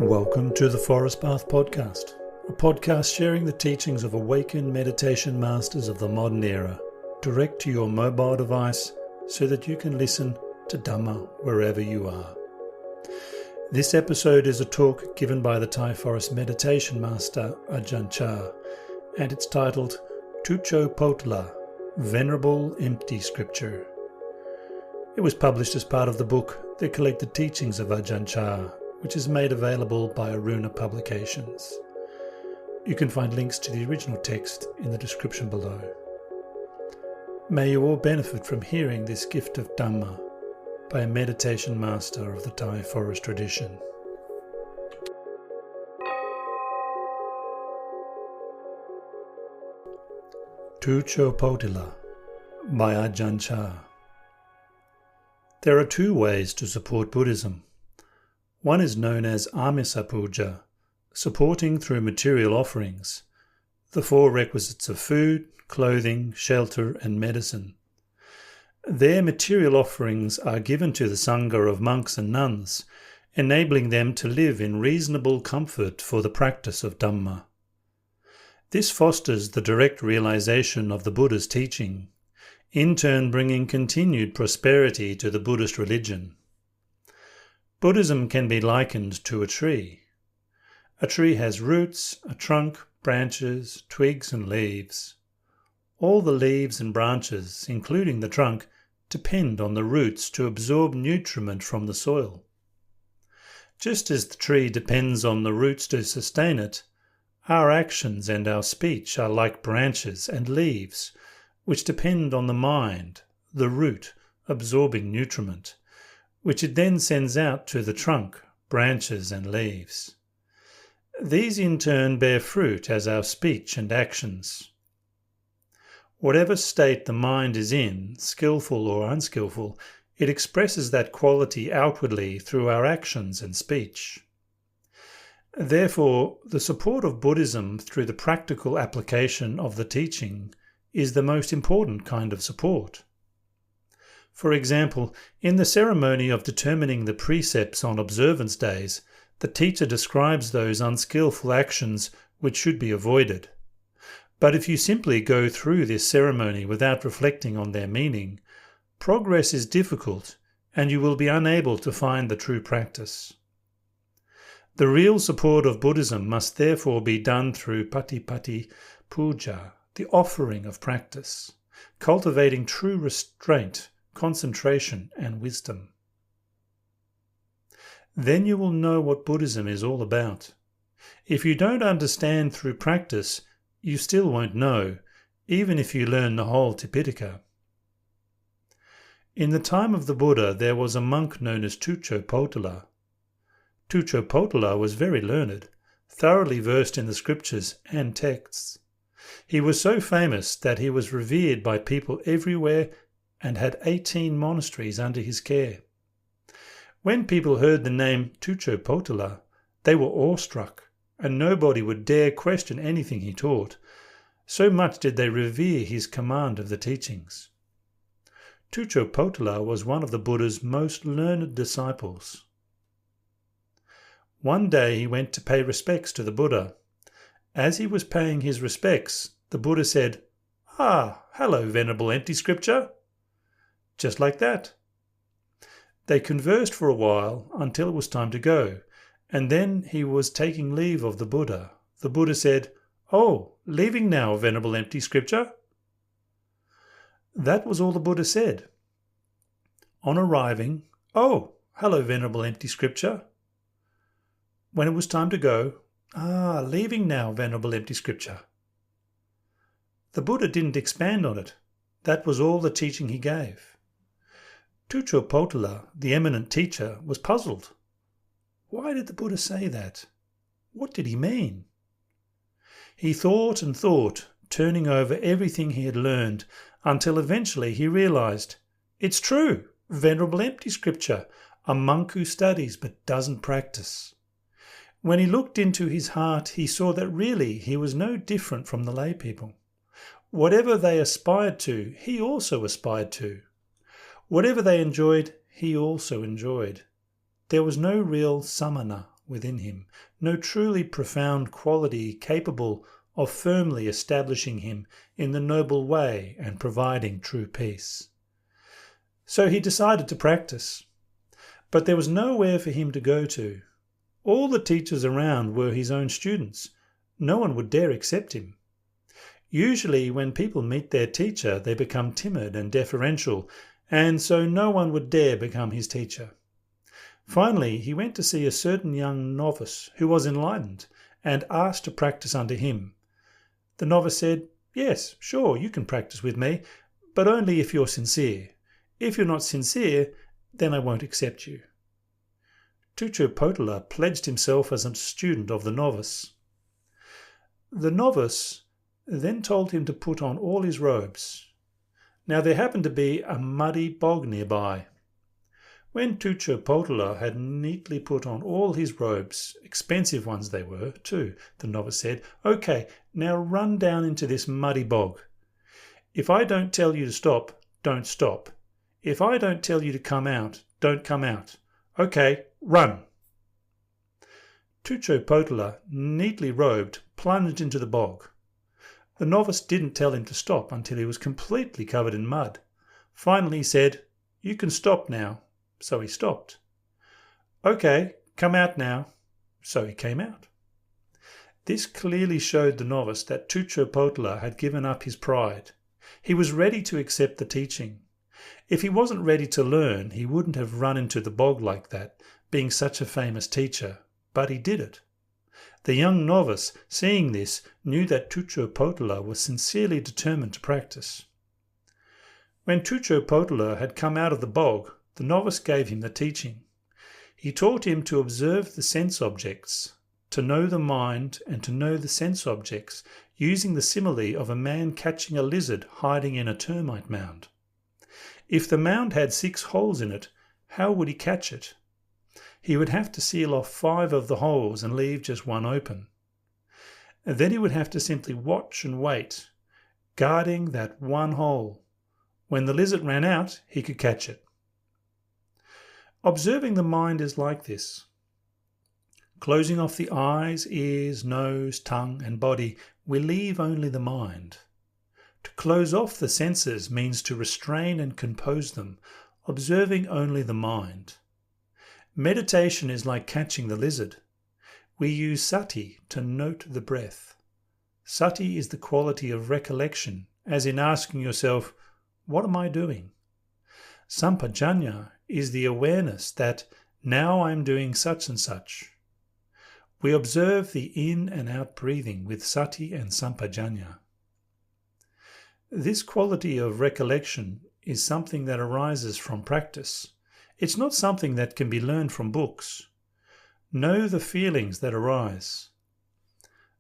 Welcome to the Forest Path Podcast, a podcast sharing the teachings of awakened meditation masters of the modern era, direct to your mobile device so that you can listen to Dhamma wherever you are. This episode is a talk given by the Thai forest meditation master Ajahn Chah, and it's titled Tuccho Potila, Venerable Empty Scripture. It was published as part of the book The Collected Teachings of Ajahn Chah, which is made available by Aruna Publications. You can find links to the original text in the description below. May you all benefit from hearing this gift of Dhamma by a meditation master of the Thai forest tradition. Tuccho Potila by Ajahn Chah. There are two ways to support Buddhism. One is known as Amisa Puja, supporting through material offerings, the four requisites of food, clothing, shelter and medicine. Their material offerings are given to the Sangha of monks and nuns, enabling them to live in reasonable comfort for the practice of Dhamma. This fosters the direct realization of the Buddha's teaching, in turn bringing continued prosperity to the Buddhist religion. Buddhism can be likened to a tree. A tree has roots, a trunk, branches, twigs and leaves. All the leaves and branches, including the trunk, depend on the roots to absorb nutriment from the soil. Just as the tree depends on the roots to sustain it, our actions and our speech are like branches and leaves, which depend on the mind, the root, absorbing nutriment, which it then sends out to the trunk, branches and leaves. These in turn bear fruit as our speech and actions. Whatever state the mind is in, skillful or unskillful, it expresses that quality outwardly through our actions and speech. Therefore, the support of Buddhism through the practical application of the teaching is the most important kind of support. For example, in the ceremony of determining the precepts on observance days, the teacher describes those unskillful actions which should be avoided. But if you simply go through this ceremony without reflecting on their meaning, progress is difficult and you will be unable to find the true practice. The real support of Buddhism must therefore be done through Patipatti Puja, the offering of practice, cultivating true restraint, concentration and wisdom. Then you will know what Buddhism is all about. If you don't understand through practice, you still won't know, even if you learn the whole Tipitaka. In the time of the Buddha, there was a monk known as Tuccho Potila. Tuccho Potila was very learned, thoroughly versed in the scriptures and texts. He was so famous that he was revered by people everywhere and had 18 monasteries under his care. When people heard the name Tuccho Potila, they were awestruck, and nobody would dare question anything he taught. So much did they revere his command of the teachings. Tuccho Potila was one of the Buddha's most learned disciples. One day he went to pay respects to the Buddha. As he was paying his respects, the Buddha said, "Ah, hello, Venerable Empty Scripture." Just like that. They conversed for a while until it was time to go, and then he was taking leave of the Buddha. The Buddha said, "Oh, leaving now, Venerable Empty Scripture?" That was all the Buddha said. On arriving, "Oh, hello, Venerable Empty Scripture." When it was time to go, "Ah, leaving now, Venerable Empty Scripture." The Buddha didn't expand on it. That was all the teaching he gave. Tuccho Potila, the eminent teacher, was puzzled. Why did the Buddha say that? What did he mean? He thought and thought, turning over everything he had learned, until eventually he realized, it's true, Venerable Empty Scripture, a monk who studies but doesn't practice. When he looked into his heart, he saw that really he was no different from the lay people. Whatever they aspired to, he also aspired to. Whatever they enjoyed, he also enjoyed. There was no real samana within him, no truly profound quality capable of firmly establishing him in the noble way and providing true peace. So he decided to practice. But there was nowhere for him to go to. All the teachers around were his own students. No one would dare accept him. Usually when people meet their teacher, they become timid and deferential, and so no one would dare become his teacher. Finally, he went to see a certain young novice who was enlightened and asked to practice under him. The novice said, "Yes, sure, you can practice with me, but only if you're sincere. If you're not sincere, then I won't accept you." Tuccho Potila pledged himself as a student of the novice. The novice then told him to put on all his robes. Now there happened to be a muddy bog nearby. When Tuccho Potila had neatly put on all his robes, expensive ones they were too, the novice said, "Okay, now run down into this muddy bog. If I don't tell you to stop, don't stop. If I don't tell you to come out, don't come out. Okay, run." Tuccho Potila, neatly robed, plunged into the bog. The novice didn't tell him to stop until he was completely covered in mud. Finally he said, "You can stop now." So he stopped. "Okay, come out now." So he came out. This clearly showed the novice that Tuccho Potila had given up his pride. He was ready to accept the teaching. If he wasn't ready to learn, he wouldn't have run into the bog like that, being such a famous teacher, but he did it. The young novice, seeing this, knew that Tuccho Potila was sincerely determined to practice. When Tuccho Potila had come out of the bog, the novice gave him the teaching. He taught him to observe the sense objects, to know the mind and to know the sense objects, using the simile of a man catching a lizard hiding in a termite mound. If the mound had 6 holes in it, how would he catch it? He would have to seal off 5 of the holes and leave just 1 open. And then he would have to simply watch and wait, guarding that 1 hole. When the lizard ran out, he could catch it. Observing the mind is like this. Closing off the eyes, ears, nose, tongue, and body, we leave only the mind. To close off the senses means to restrain and compose them, observing only the mind. Meditation is like catching the lizard. We use sati to note the breath. Sati is the quality of recollection, as in asking yourself, "What am I doing?" Sampajanya is the awareness that now I am doing such and such. We observe the in and out breathing with sati and sampajanya. This quality of recollection is something that arises from practice. It's not something that can be learned from books. Know the feelings that arise.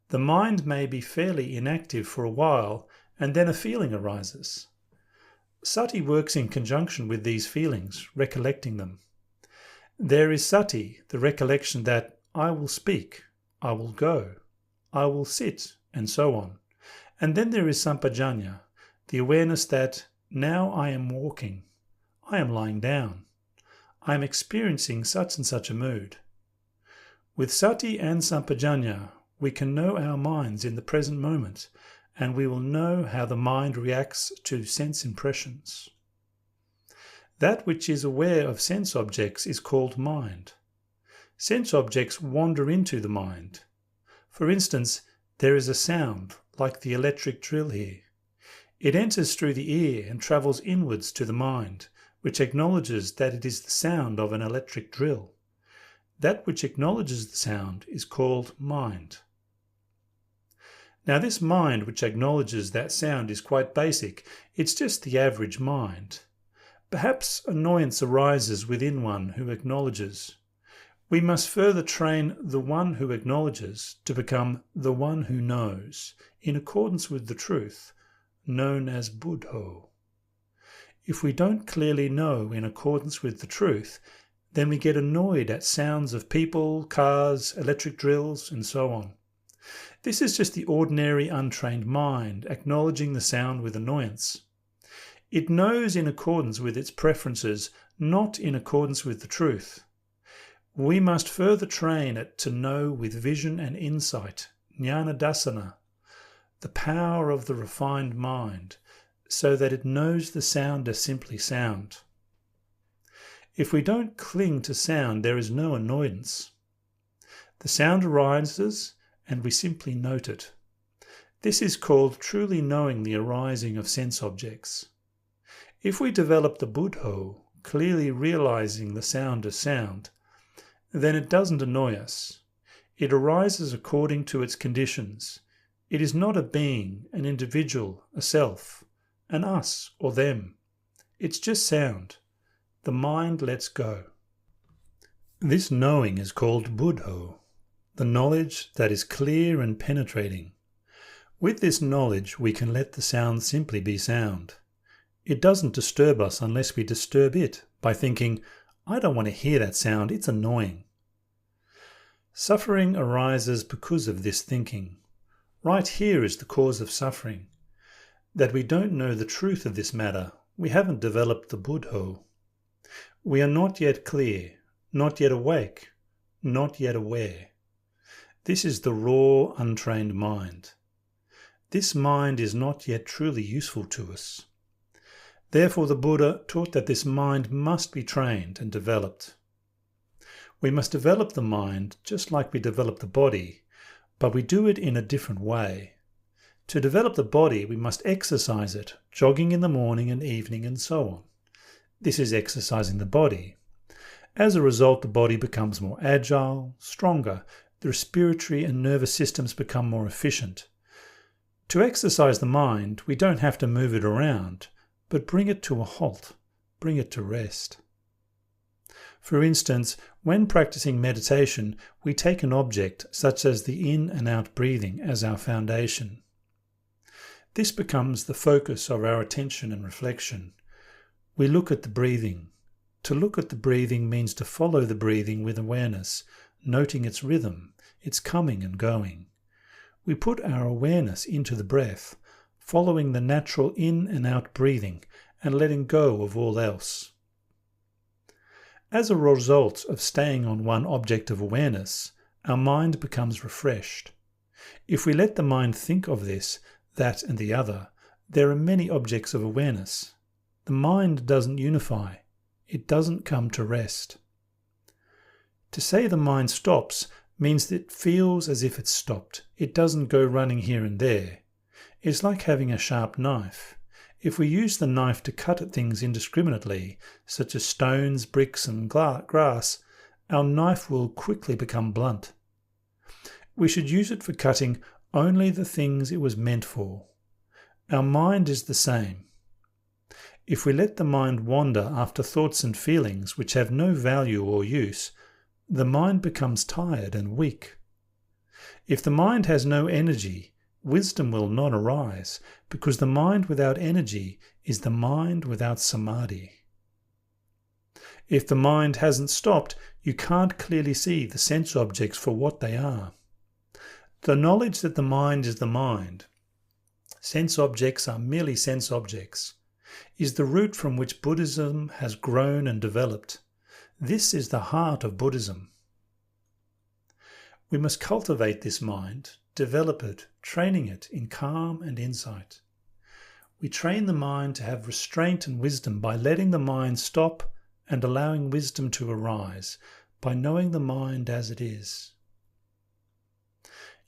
The mind may be fairly inactive for a while, and then a feeling arises. Sati works in conjunction with these feelings, recollecting them. There is sati, the recollection that I will speak, I will go, I will sit, and so on. And then there is sampajanya, the awareness that now I am walking, I am lying down, I am experiencing such and such a mood. With sati and sampajanya, we can know our minds in the present moment, and we will know how the mind reacts to sense impressions. That which is aware of sense objects is called mind. Sense objects wander into the mind. For instance, there is a sound, like the electric drill here. It enters through the ear and travels inwards to the mind, which acknowledges that it is the sound of an electric drill. That which acknowledges the sound is called mind. Now this mind which acknowledges that sound is quite basic. It's just the average mind. Perhaps annoyance arises within one who acknowledges. We must further train the one who acknowledges to become the one who knows, in accordance with the truth, known as Buddho. If we don't clearly know in accordance with the truth, then we get annoyed at sounds of people, cars, electric drills, and so on. This is just the ordinary untrained mind acknowledging the sound with annoyance. It knows in accordance with its preferences, not in accordance with the truth. We must further train it to know with vision and insight, jnana dasana, the power of the refined mind, so that it knows the sound as simply sound. If we don't cling to sound, there is no annoyance. The sound arises and we simply note it. This is called truly knowing the arising of sense objects. If we develop the Buddho, clearly realizing the sound as sound, then it doesn't annoy us. It arises according to its conditions. It is not a being, an individual, a self, an us or them. It's just sound. The mind lets go. This knowing is called Buddho, the knowledge that is clear and penetrating. With this knowledge we can let the sound simply be sound. It doesn't disturb us unless we disturb it by thinking, I don't want to hear that sound, it's annoying. Suffering arises because of this thinking. Right here is the cause of suffering. That we don't know the truth of this matter, we haven't developed the Buddho. We are not yet clear, not yet awake, not yet aware. This is the raw, untrained mind. This mind is not yet truly useful to us. Therefore the Buddha taught that this mind must be trained and developed. We must develop the mind just like we develop the body, but we do it in a different way. To develop the body, we must exercise it, jogging in the morning and evening and so on. This is exercising the body. As a result, the body becomes more agile, stronger, the respiratory and nervous systems become more efficient. To exercise the mind, we don't have to move it around, but bring it to a halt, bring it to rest. For instance, when practicing meditation, we take an object such as the in and out breathing as our foundation. This becomes the focus of our attention and reflection. We look at the breathing. To look at the breathing means to follow the breathing with awareness, noting its rhythm, its coming and going. We put our awareness into the breath, following the natural in and out breathing and letting go of all else. As a result of staying on one object of awareness, our mind becomes refreshed. If we let the mind think of this, that and the other, there are many objects of awareness. The mind doesn't unify. It doesn't come to rest. To say the mind stops means that it feels as if it's stopped. It doesn't go running here and there. It's like having a sharp knife. If we use the knife to cut at things indiscriminately, such as stones, bricks and grass, our knife will quickly become blunt. We should use it for cutting only the things it was meant for. Our mind is the same. If we let the mind wander after thoughts and feelings which have no value or use, the mind becomes tired and weak. If the mind has no energy, wisdom will not arise, because the mind without energy is the mind without samadhi. If the mind hasn't stopped, you can't clearly see the sense objects for what they are. The knowledge that the mind is the mind, sense objects are merely sense objects, is the root from which Buddhism has grown and developed. This is the heart of Buddhism. We must cultivate this mind, develop it, training it in calm and insight. We train the mind to have restraint and wisdom by letting the mind stop and allowing wisdom to arise, by knowing the mind as it is.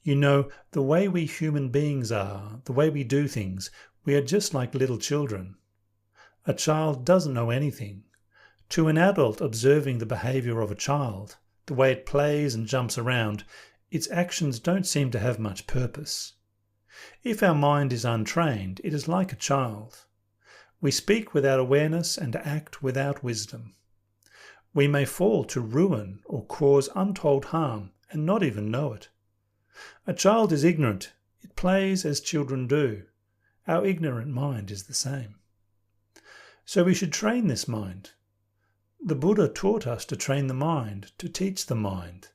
You know, the way we human beings are, the way we do things, we are just like little children. A child doesn't know anything. To an adult observing the behaviour of a child, the way it plays and jumps around, its actions don't seem to have much purpose. If our mind is untrained, it is like a child. We speak without awareness and act without wisdom. We may fall to ruin or cause untold harm and not even know it. A child is ignorant. It plays as children do. Our ignorant mind is the same. So we should train this mind. The Buddha taught us to train the mind, to teach the mind.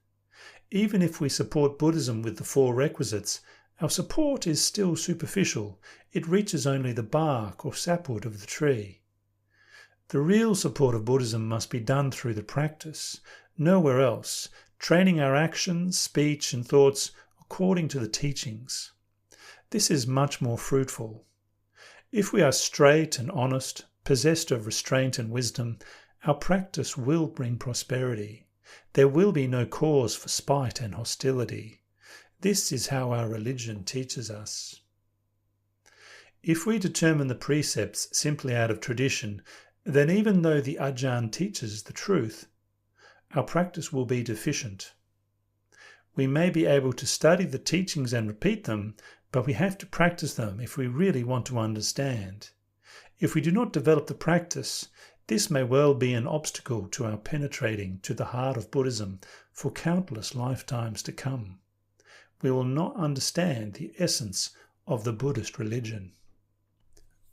Even if we support Buddhism with the 4 requisites, our support is still superficial. It reaches only the bark or sapwood of the tree. The real support of Buddhism must be done through the practice, nowhere else, training our actions, speech and thoughts according to the teachings. This is much more fruitful. If we are straight and honest, possessed of restraint and wisdom, our practice will bring prosperity. There will be no cause for spite and hostility. This is how our religion teaches us. If we determine the precepts simply out of tradition, then even though the Ajahn teaches the truth, our practice will be deficient. We may be able to study the teachings and repeat them, but we have to practice them if we really want to understand. If we do not develop the practice, this may well be an obstacle to our penetrating to the heart of Buddhism for countless lifetimes to come. We will not understand the essence of the Buddhist religion.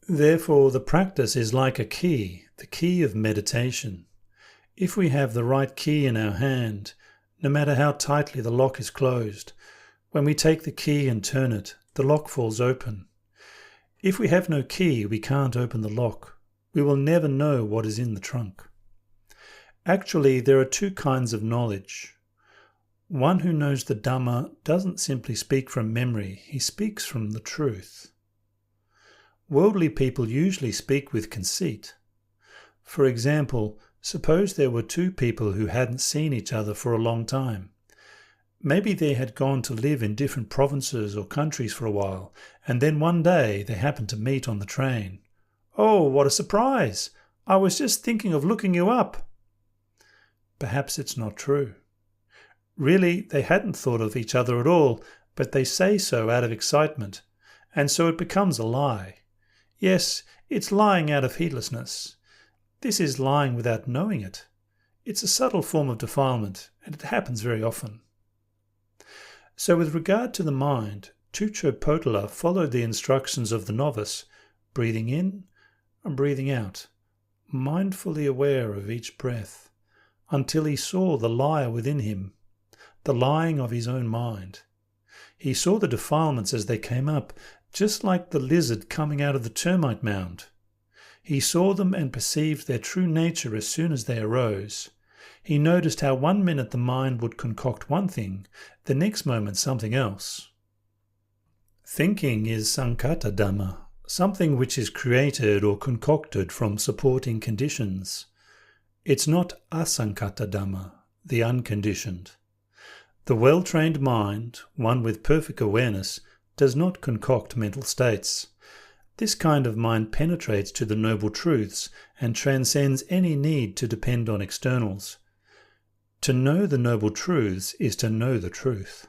Therefore, the practice is like a key, the key of meditation. If we have the right key in our hand, no matter how tightly the lock is closed, when we take the key and turn it, the lock falls open. If we have no key, we can't open the lock. We will never know what is in the trunk. Actually, there are two kinds of knowledge. One who knows the Dhamma doesn't simply speak from memory, he speaks from the truth. Worldly people usually speak with conceit. For example, suppose there were two people who hadn't seen each other for a long time. Maybe they had gone to live in different provinces or countries for a while, and then one day they happened to meet on the train. "Oh, what a surprise! I was just thinking of looking you up." Perhaps it's not true. Really, they hadn't thought of each other at all, but they say so out of excitement, and so it becomes a lie. Yes, it's lying out of heedlessness. This is lying without knowing it. It's a subtle form of defilement, and it happens very often. So with regard to the mind, Tuccho Potila followed the instructions of the novice, breathing in and breathing out, mindfully aware of each breath, until he saw the liar within him, the lying of his own mind. He saw the defilements as they came up, just like the lizard coming out of the termite mound. He saw them and perceived their true nature as soon as they arose. He noticed how 1 minute the mind would concoct one thing, the next moment something else. Thinking is sankata Dhamma, something which is created or concocted from supporting conditions. It's not asankata Dhamma, the unconditioned. The well-trained mind, one with perfect awareness, does not concoct mental states. This kind of mind penetrates to the noble truths and transcends any need to depend on externals. To know the noble truths is to know the truth.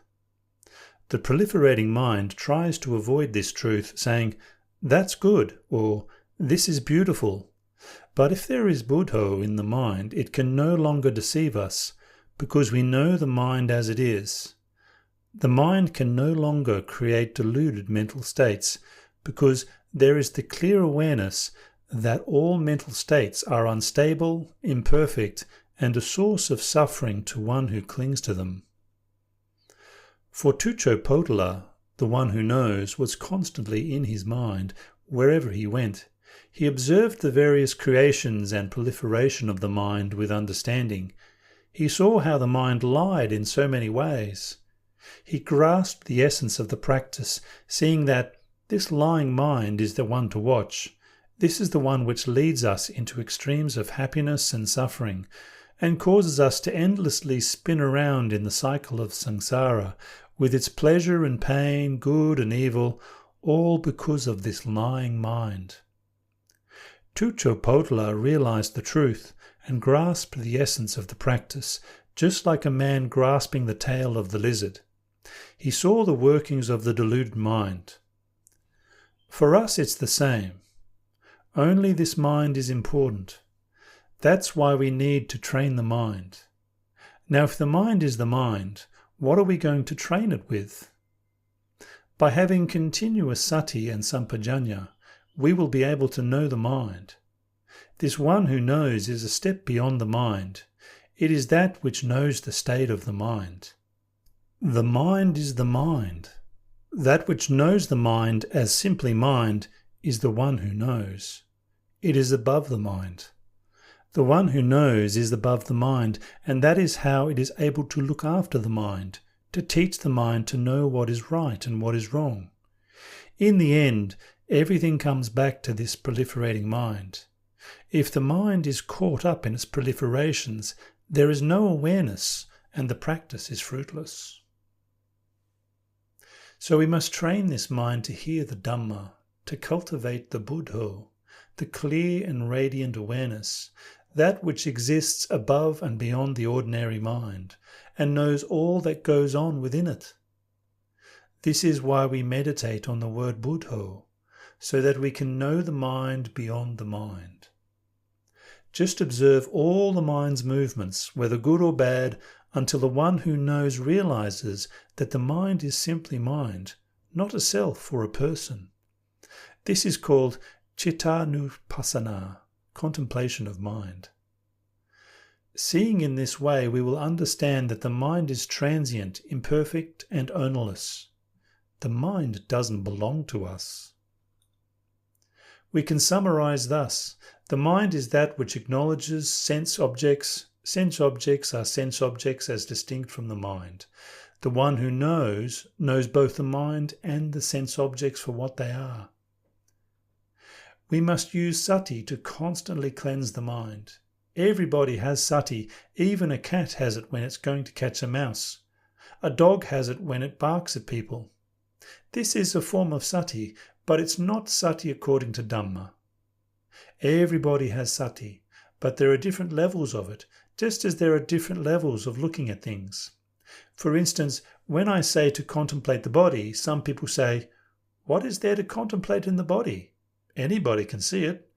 The proliferating mind tries to avoid this truth, saying, "That's good," or "This is beautiful." But if there is Buddho in the mind, it can no longer deceive us, because we know the mind as it is. The mind can no longer create deluded mental states, because there is the clear awareness that all mental states are unstable, imperfect, and a source of suffering to one who clings to them. For Tuccho Potila, the one who knows, was constantly in his mind wherever he went. He observed the various creations and proliferation of the mind with understanding. He saw how the mind lied in so many ways. He grasped the essence of the practice, seeing that this lying mind is the one to watch. This is the one which leads us into extremes of happiness and suffering, and causes us to endlessly spin around in the cycle of samsara, with its pleasure and pain, good and evil, all because of this lying mind. Tuccho Potila realized the truth and grasped the essence of the practice, just like a man grasping the tail of the lizard. He saw the workings of the deluded mind. For us it's the same. Only this mind is important. That's why we need to train the mind. Now if the mind is the mind, what are we going to train it with? By having continuous sati and sampajanya, we will be able to know the mind. This one who knows is a step beyond the mind. It is that which knows the state of the mind. The mind is the mind. That which knows the mind as simply mind is the one who knows. It is above the mind. The one who knows is above the mind, and that is how it is able to look after the mind, to teach the mind to know what is right and what is wrong. In the end, everything comes back to this proliferating mind. If the mind is caught up in its proliferations, there is no awareness, and the practice is fruitless. So we must train this mind to hear the Dhamma, to cultivate the Buddha, the clear and radiant awareness, that which exists above and beyond the ordinary mind, and knows all that goes on within it. This is why we meditate on the word Buddha, so that we can know the mind beyond the mind. Just observe all the mind's movements, whether good or bad, until the one who knows realizes that the mind is simply mind, not a self or a person. This is called cittanupassana, contemplation of mind. Seeing in this way, we will understand that the mind is transient, imperfect, and ownerless. The mind doesn't belong to us. We can summarize thus: the mind is that which acknowledges sense objects. Sense objects are sense objects as distinct from the mind. The one who knows both the mind and the sense objects for what they are. We must use sati to constantly cleanse the mind. Everybody has sati. Even a cat has it when it's going to catch a mouse. A dog has it when it barks at people. This is a form of sati, but it's not sati according to Dhamma. Everybody has sati, but there are different levels of it, just as there are different levels of looking at things. For instance, when I say to contemplate the body, some people say, "What is there to contemplate in the body? Anybody can see it.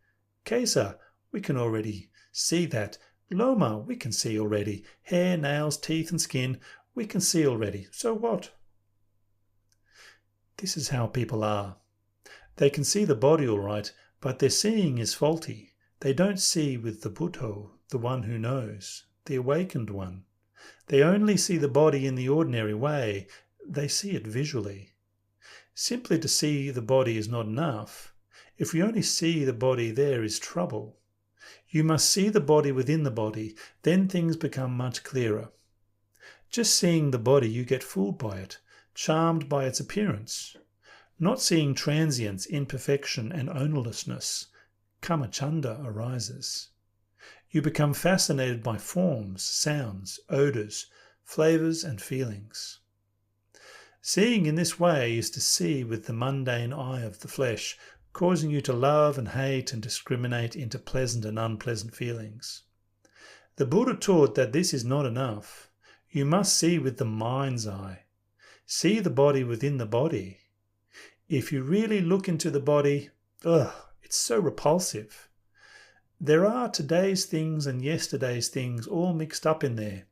Kesa, we can already see that. Loma, we can see already. Hair, nails, teeth and skin, we can see already. So what?" This is how people are. They can see the body all right, but their seeing is faulty. They don't see with the Buddha, the one who knows, the awakened one. They only see the body in the ordinary way. They see it visually. Simply to see the body is not enough. If you only see the body, there is trouble. You must see the body within the body, then things become much clearer. Just seeing the body, you get fooled by it, charmed by its appearance. Not seeing transience, imperfection and ownerlessness, kamachanda arises. You become fascinated by forms, sounds, odours, flavours and feelings. Seeing in this way is to see with the mundane eye of the flesh, causing you to love and hate and discriminate into pleasant and unpleasant feelings. The Buddha taught that this is not enough. You must see with the mind's eye. See the body within the body. If you really look into the body, it's so repulsive. There are today's things and yesterday's things all mixed up in there.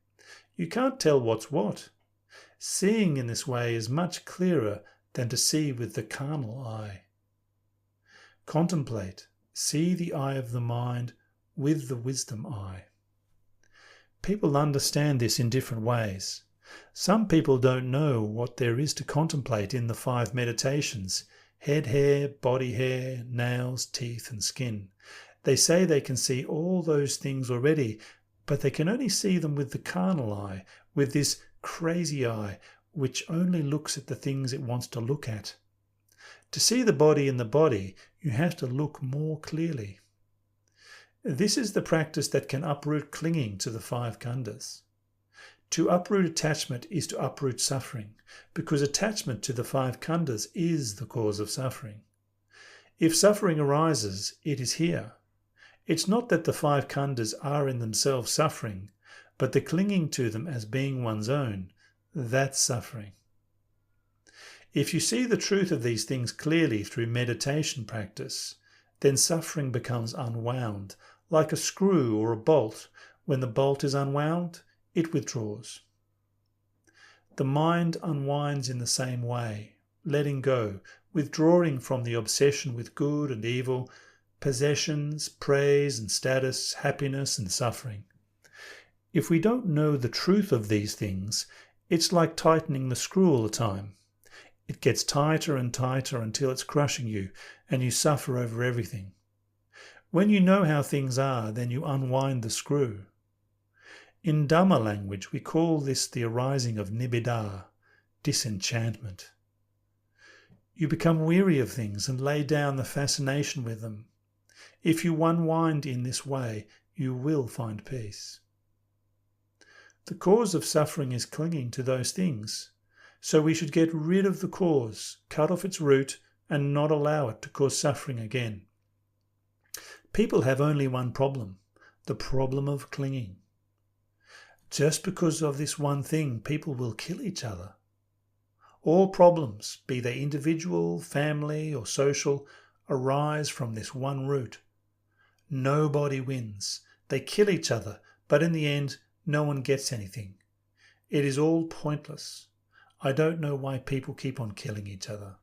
You can't tell what's what. Seeing in this way is much clearer than to see with the carnal eye. Contemplate, see the eye of the mind with the wisdom eye. People understand this in different ways. Some people don't know what there is to contemplate in the 5 meditations: head hair, body hair, nails, teeth and skin. They say they can see all those things already, but they can only see them with the carnal eye, with this crazy eye, which only looks at the things it wants to look at. To see the body in the body, you have to look more clearly. This is the practice that can uproot clinging to the 5 khandhas. To uproot attachment is to uproot suffering, because attachment to the 5 khandhas is the cause of suffering. If suffering arises, it is here. It's not that the 5 khandhas are in themselves suffering, but the clinging to them as being one's own, that's suffering. If you see the truth of these things clearly through meditation practice, then suffering becomes unwound, like a screw or a bolt. When the bolt is unwound, it withdraws. The mind unwinds in the same way, letting go, withdrawing from the obsession with good and evil, possessions, praise and status, happiness and suffering. If we don't know the truth of these things, it's like tightening the screw all the time. It gets tighter and tighter until it's crushing you, and you suffer over everything. When you know how things are, then you unwind the screw. In Dhamma language, we call this the arising of nibbida, disenchantment. You become weary of things and lay down the fascination with them. If you unwind in this way, you will find peace. The cause of suffering is clinging to those things, so we should get rid of the cause, cut off its root, and not allow it to cause suffering again. People have only one problem, the problem of clinging. Just because of this one thing, people will kill each other. All problems, be they individual, family, or social, arise from this one root. Nobody wins. They kill each other, but in the end, no one gets anything. It is all pointless. I don't know why people keep on killing each other.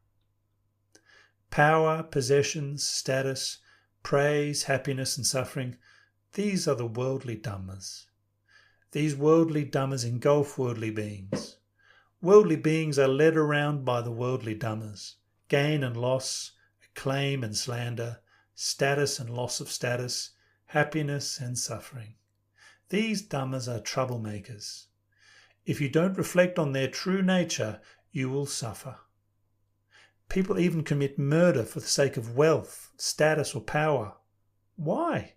Power, possessions, status, praise, happiness and suffering, these are the worldly Dhammas. These worldly Dhammas engulf worldly beings. Worldly beings are led around by the worldly Dhammas. Gain and loss, acclaim and slander, status and loss of status, happiness and suffering. These Dhammas are troublemakers. If you don't reflect on their true nature, you will suffer. People even commit murder for the sake of wealth, status or power. Why?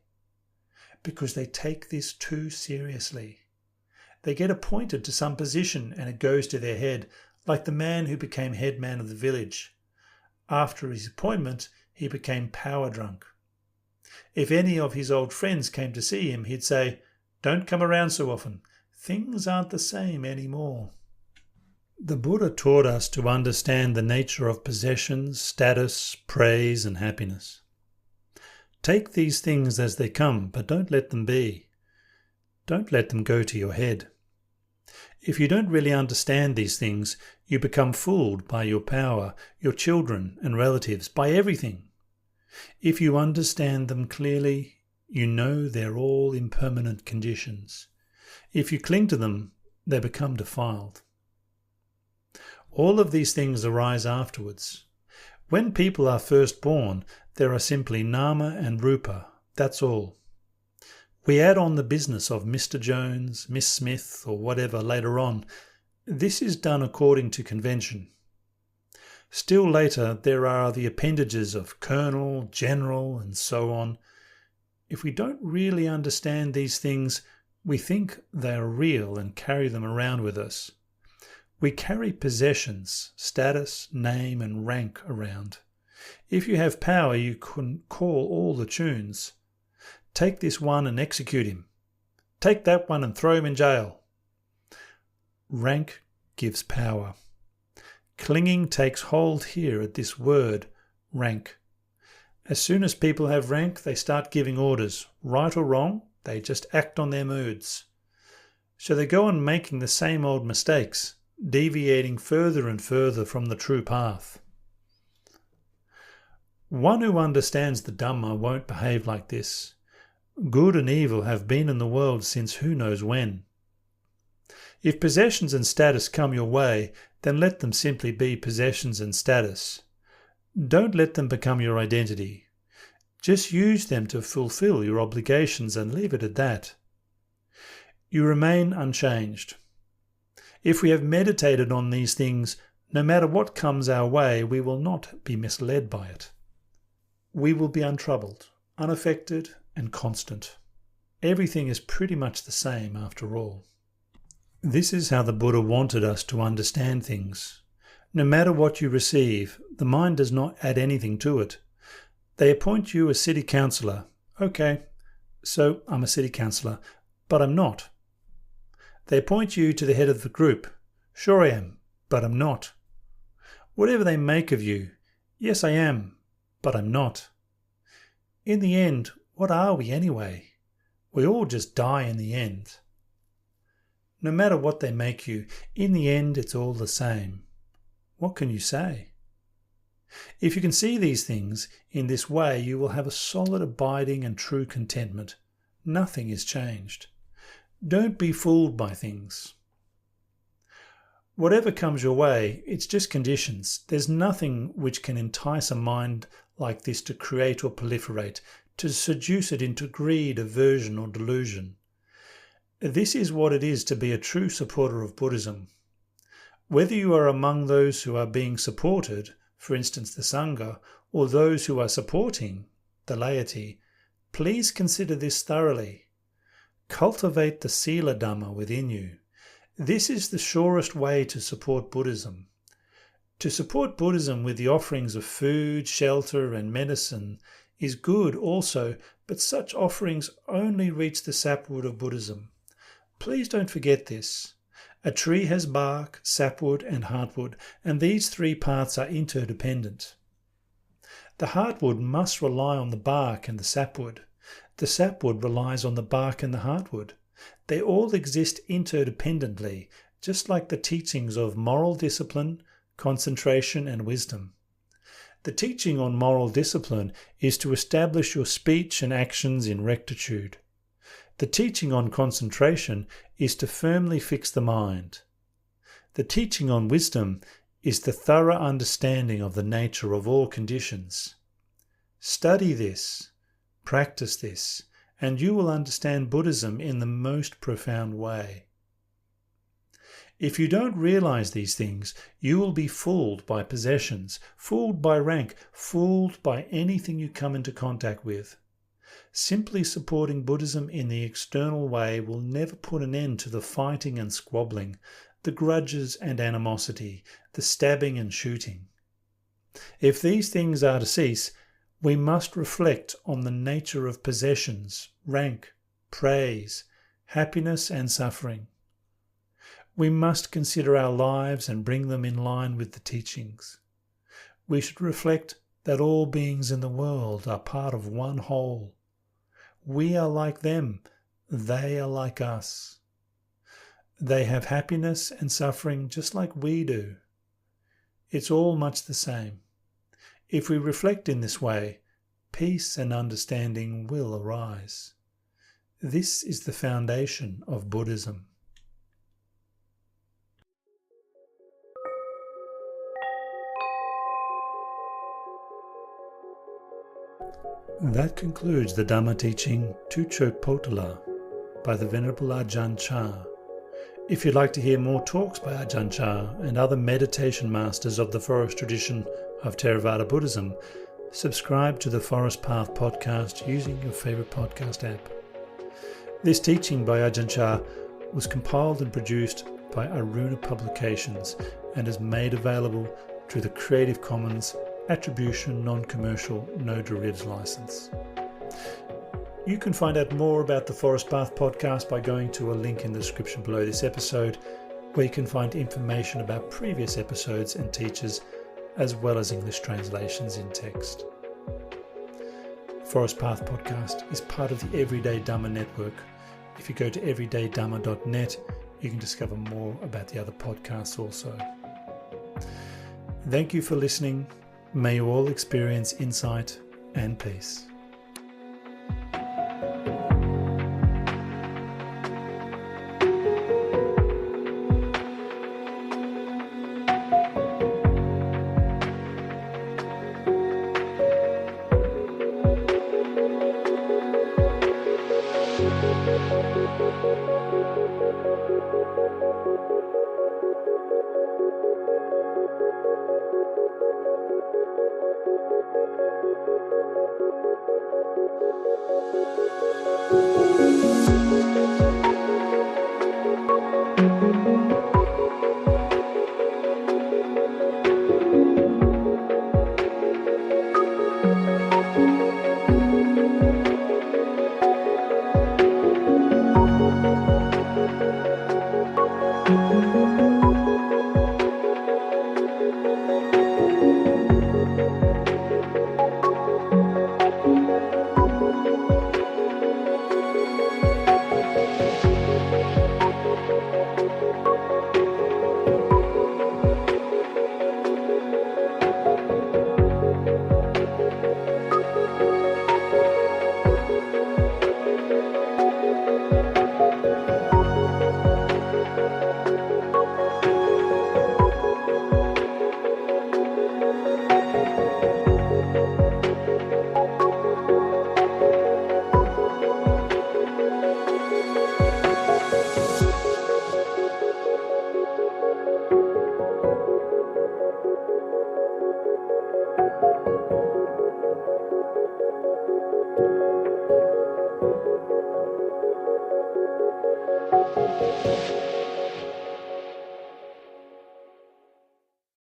Because they take this too seriously. They get appointed to some position and it goes to their head, like the man who became headman of the village. After his appointment, he became power drunk. If any of his old friends came to see him, he'd say, "Don't come around so often. Things aren't the same anymore." The Buddha taught us to understand the nature of possessions, status, praise and happiness. Take these things as they come, but don't let them be. Don't let them go to your head. If you don't really understand these things, you become fooled by your power, your children and relatives, by everything. If you understand them clearly, you know they're all impermanent conditions. If you cling to them, they become defiled. All of these things arise afterwards. When people are first born, there are simply nama and rupa, that's all. We add on the business of Mr. Jones, Miss Smith, or whatever later on. This is done according to convention. Still later, there are the appendages of colonel, general, and so on. If we don't really understand these things, we think they are real and carry them around with us. We carry possessions, status, name, and rank around. If you have power, you can call all the tunes. Take this one and execute him. Take that one and throw him in jail. Rank gives power. Clinging takes hold here at this word, rank. As soon as people have rank, they start giving orders. Right or wrong, they just act on their moods. So they go on making the same old mistakes, deviating further and further from the true path. One who understands the Dhamma won't behave like this. Good and evil have been in the world since who knows when. If possessions and status come your way, then let them simply be possessions and status. Don't let them become your identity. Just use them to fulfill your obligations and leave it at that. You remain unchanged. If we have meditated on these things, no matter what comes our way, we will not be misled by it. We will be untroubled, unaffected, and constant. Everything is pretty much the same after all. This is how the Buddha wanted us to understand things. No matter what you receive, the mind does not add anything to it. They appoint you a city councillor. Okay, so I'm a city councillor, but I'm not. They appoint you to the head of the group. Sure I am, but I'm not. Whatever they make of you, yes I am, but I'm not. In the end, what are we anyway? We all just die in the end. No matter what they make you, in the end it's all the same. What can you say? If you can see these things in this way, you will have a solid abiding and true contentment. Nothing is changed. Don't be fooled by things. Whatever comes your way, it's just conditions. There's nothing which can entice a mind like this to create or proliferate, to seduce it into greed, aversion, or delusion. This is what it is to be a true supporter of Buddhism. Whether you are among those who are being supported, for instance the Sangha, or those who are supporting, the laity, please consider this thoroughly. Cultivate the Sila Dhamma within you. This is the surest way to support Buddhism. To support Buddhism with the offerings of food, shelter, and medicine is good also, but such offerings only reach the sapwood of Buddhism. Please don't forget this. A tree has bark, sapwood, and heartwood, and these three parts are interdependent. The heartwood must rely on the bark and the sapwood. The sapwood relies on the bark and the heartwood. They all exist interdependently, just like the teachings of moral discipline, concentration, and wisdom. The teaching on moral discipline is to establish your speech and actions in rectitude. The teaching on concentration is to firmly fix the mind. The teaching on wisdom is the thorough understanding of the nature of all conditions. Study this, practice this, and you will understand Buddhism in the most profound way. If you don't realize these things, you will be fooled by possessions, fooled by rank, fooled by anything you come into contact with. Simply supporting Buddhism in the external way will never put an end to the fighting and squabbling, the grudges and animosity, the stabbing and shooting. If these things are to cease, we must reflect on the nature of possessions, rank, praise, happiness and suffering. We must consider our lives and bring them in line with the teachings. We should reflect that all beings in the world are part of one whole. We are like them, they are like us. They have happiness and suffering just like we do. It's all much the same. If we reflect in this way, peace and understanding will arise. This is the foundation of Buddhism. That concludes the Dhamma teaching Tuccho Potila by the Venerable Ajahn Chah. If you'd like to hear more talks by Ajahn Chah and other meditation masters of the forest tradition of Theravada Buddhism, subscribe to the Forest Path podcast using your favourite podcast app. This teaching by Ajahn Chah was compiled and produced by Aruna Publications and is made available through the Creative Commons Attribution Non-Commercial No Derivatives license. You can find out more about the Forest Path podcast by going to a link in the description below this episode, where you can find information about previous episodes and teachers, as well as English translations in text. Forest Path podcast is part of the Everyday Dhamma network. If you go to everydaydhamma.net, you can discover more about the other podcasts also. Thank you for listening. May you all experience insight and peace.